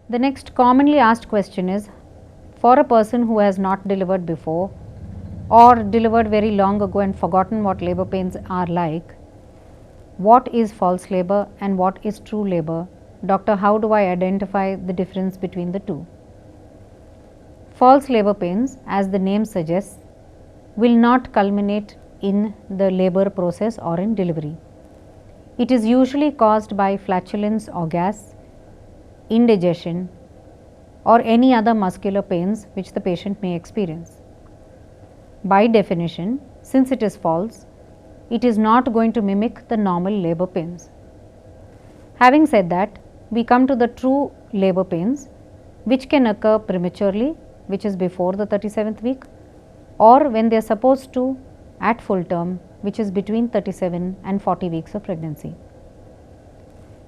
The next commonly asked question is, for a person who has not delivered before or delivered very long ago and forgotten what labor pains are like, what is false labor and what is true labor? Doctor, how do I identify the difference between the two? False labor pains, as the name suggests, will not culminate in the labor process or in delivery. It is usually caused by flatulence or gas, indigestion, or any other muscular pains which the patient may experience. By definition, since it is false, it is not going to mimic the normal labor pains. Having said that, we come to the true labor pains, which can occur prematurely, which is before the 37th week, or when they are supposed to at full term, which is between 37 and 40 weeks of pregnancy.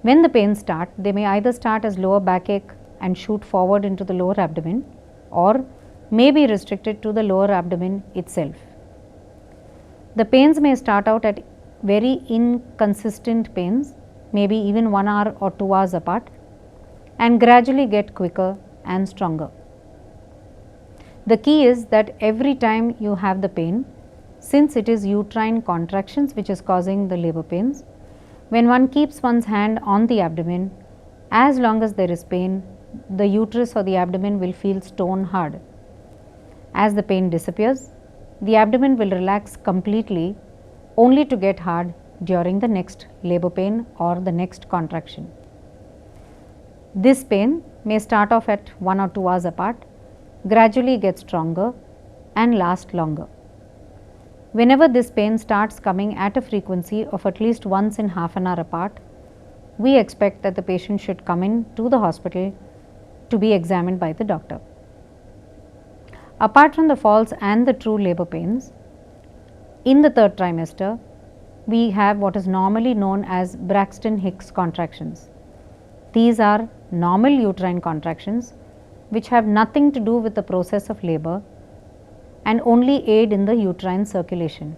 When the pains start, they may either start as lower backache and shoot forward into the lower abdomen, or may be restricted to the lower abdomen itself. The pains may start out at very inconsistent pains, maybe even 1 hour or 2 hours apart, and gradually get quicker and stronger. The key is that every time you have the pain, since it is uterine contractions which is causing the labor pains, when one keeps one's hand on the abdomen, as long as there is pain, the uterus or the abdomen will feel stone hard. As the pain disappears, the abdomen will relax completely, only to get hard during the next labor pain or the next contraction. This pain may start off at 1 or 2 hours apart, gradually get stronger and last longer. Whenever this pain starts coming at a frequency of at least once in half an hour apart, we expect that the patient should come in to the hospital to be examined by the doctor. Apart from the false and the true labor pains, in the third trimester, we have what is normally known as Braxton Hicks contractions. These are normal uterine contractions which have nothing to do with the process of labor and only aid in the uterine circulation.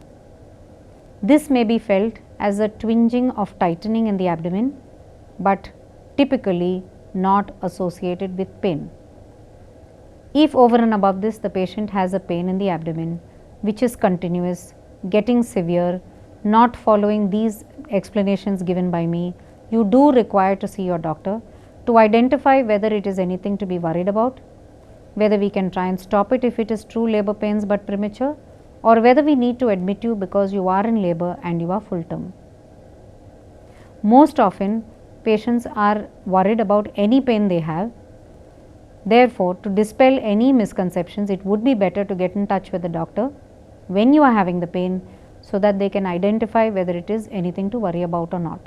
This may be felt as a twinging of tightening in the abdomen, but typically not associated with pain. If over and above this the patient has a pain in the abdomen which is continuous, getting severe, not following these explanations given by me, you do require to see your doctor to identify whether it is anything to be worried about, whether we can try and stop it if it is true labor pains but premature, or whether we need to admit you because you are in labor and you are full term. Most often, patients are worried about any pain they have. Therefore, to dispel any misconceptions, it would be better to get in touch with the doctor when you are having the pain so that they can identify whether it is anything to worry about or not.